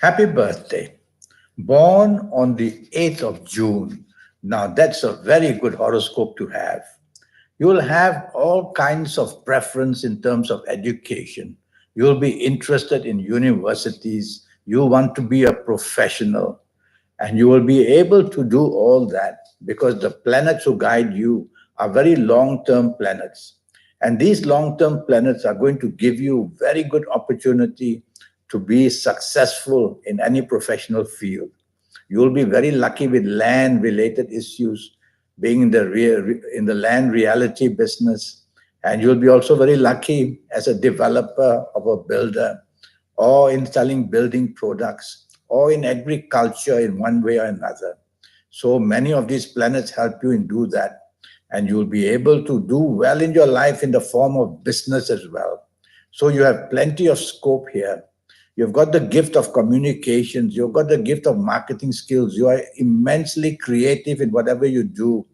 Happy birthday. Born on the 8th of June. Now, that's a very good horoscope to have. You will have all kinds of preference in terms of education. You will be interested in universities. You want to be a professional. And you will be able to do all that because the planets who guide you are very long term planets. And these long term planets are going to give you very good opportunity to be successful in any professional field. You will be very lucky with land related issues, being in in the land reality business. And you'll be also very lucky as a developer of a builder or in selling building products or in agriculture in one way or another. So many of these planets help you in do that. And you'll be able to do well in your life in the form of business as well. So you have plenty of scope here. You've got the gift of communications. You've got the gift of marketing skills. You are immensely creative in whatever you do.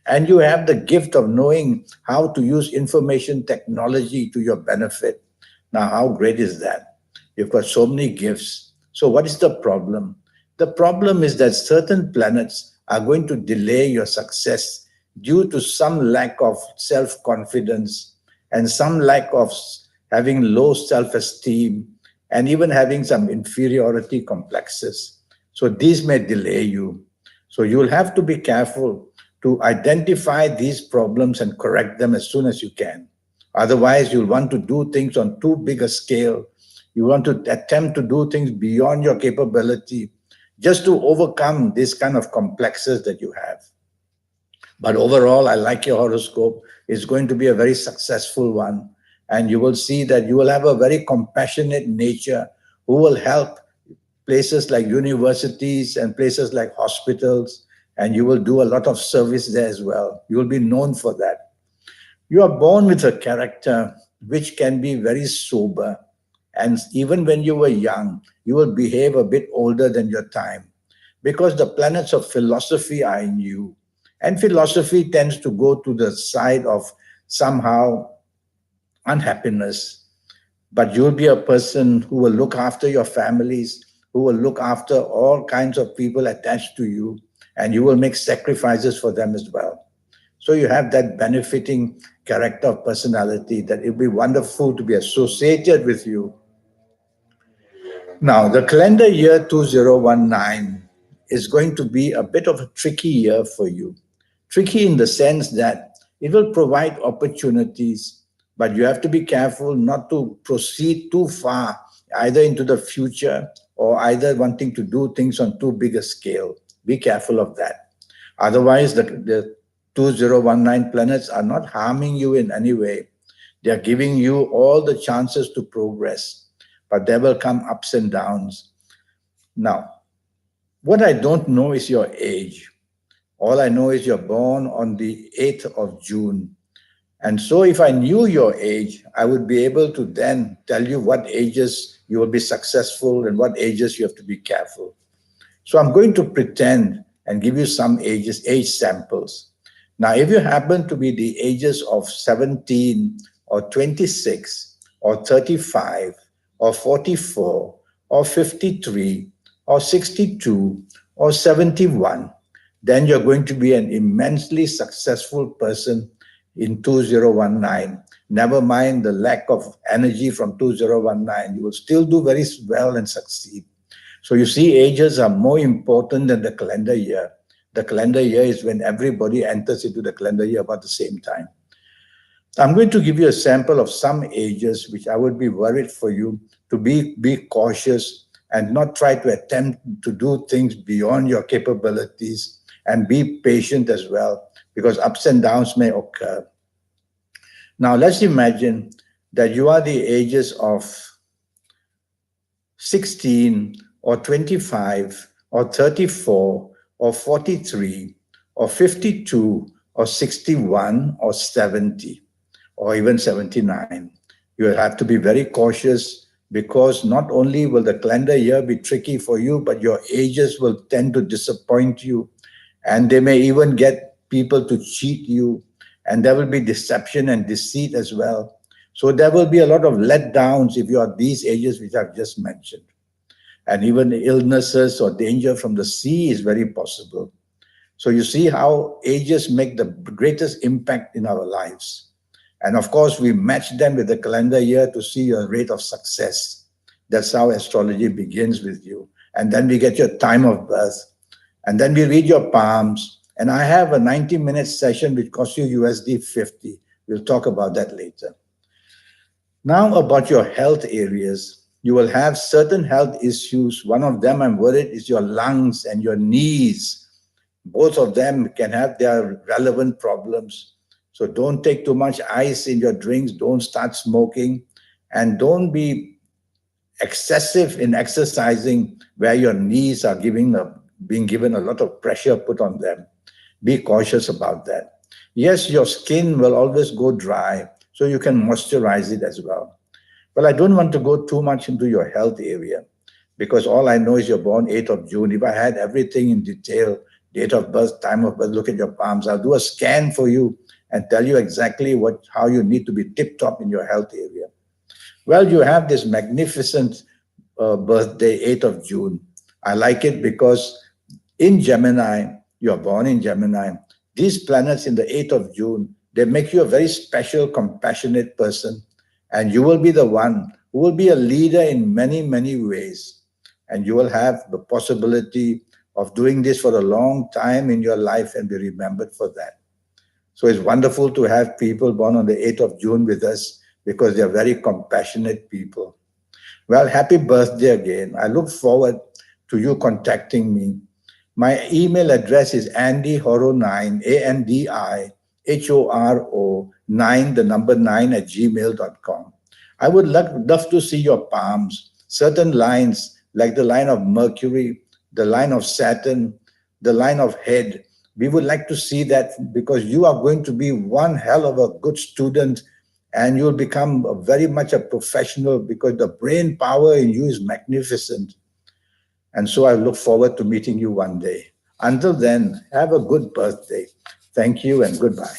And you have the gift of knowing how to use information technology to your benefit. Now, how great is that? You've got so many gifts. So, what is the problem? The problem is that certain planets are going to delay your success due to some lack of self confidence and some lack of having low self esteem and even having some inferiority complexes. So these may delay you. So you'll have to be careful to identify these problems and correct them as soon as you can. Otherwise, you'll want to do things on too big a scale. You want to attempt to do things beyond your capability just to overcome this kind of complexes that you have. But overall, I like your horoscope. It's going to be a very successful one. And you will see that you will have a very compassionate nature who will help places like universities and places like hospitals. And you will do a lot of service there as well. You will be known for that. You are born with a character which can be very sober. And even when you were young, you will behave a bit older than your time because the planets of philosophy are in you. And philosophy tends to go to the side of somehow unhappiness. But you'll be a person who will look after your families, who will look after all kinds of people attached to you, and you will make sacrifices for them as well. So you have that benefiting character of personality that it will be wonderful to be associated with you. Now, the calendar year 2019 is going to be a bit of a tricky year for you. Tricky in the sense that it will provide opportunities, but you have to be careful not to proceed too far, either into the future or either wanting to do things on too big a scale. Be careful of that. Otherwise, the 2019 planets are not harming you in any way. They are giving you all the chances to progress, but there will come ups and downs. Now, what I don't know is your age. All I know is you're born on the 8th of June. And so if I knew your age, I would be able to then tell you what ages you will be successful and what ages you have to be careful. So I'm going to pretend and give you some ages, age samples. Now, if you happen to be the ages of 17 or 26 or 35 or 44 or 53 or 62 or 71, then you're going to be an immensely successful person in 2019. Never mind the lack of energy from 2019. You will still do very well and succeed. So you see, ages are more important than the calendar year. The calendar year is when everybody enters into the calendar year about the same time. I'm going to give you a sample of some ages which I would be worried for you to be cautious and not try to attempt to do things beyond your capabilities, and be patient as well because ups and downs may occur. Now let's imagine that you are the ages of 16 or 25 or 34 or 43 or 52 or 61 or 70 or even 79. You will have to be very cautious because not only will the calendar year be tricky for you, but your ages will tend to disappoint you, and they may even get people to cheat you, and there will be deception and deceit as well. So there will be a lot of letdowns if you are these ages which I've just mentioned. And even illnesses or danger from the sea is very possible. So you see how ages make the greatest impact in our lives. And of course, we match them with the calendar year to see your rate of success. That's how astrology begins with you. And then we get your time of birth. And then we read your palms. And I have a 90-minute session which costs you USD 50. We'll talk about that later. Now, about your health areas. You will have certain health issues. One of them, I'm worried, is your lungs and your knees. Both of them can have their relevant problems. So don't take too much ice in your drinks, don't start smoking, and don't be excessive in exercising where your knees are being given a lot of pressure put on them. Be cautious about that. Yes, your skin will always go dry, so you can moisturize it as well. Well, I don't want to go too much into your health area because all I know is you're born 8th of June. If I had everything in detail, date of birth, time of birth, look at your palms, I'll do a scan for you and tell you exactly how you need to be tip top in your health area. Well, you have this magnificent birthday, 8th of June. I like it because in Gemini, you're born in Gemini. These planets in the 8th of June, they make you a very special, compassionate person. And you will be the one who will be a leader in many, many ways. And you will have the possibility of doing this for a long time in your life and be remembered for that. So it's wonderful to have people born on the 8th of June with us because they're very compassionate people. Well, happy birthday again. I look forward to you contacting me. My email address is andyhoro9, ANDIHORO 9, the number 9 at gmail.com. I would love to see your palms, certain lines like the line of Mercury, the line of Saturn, the line of head. We would like to see that because you are going to be one hell of a good student and you'll become very much a professional because the brain power in you is magnificent. And so I look forward to meeting you one day. Until then, have a good birthday. Thank you and goodbye.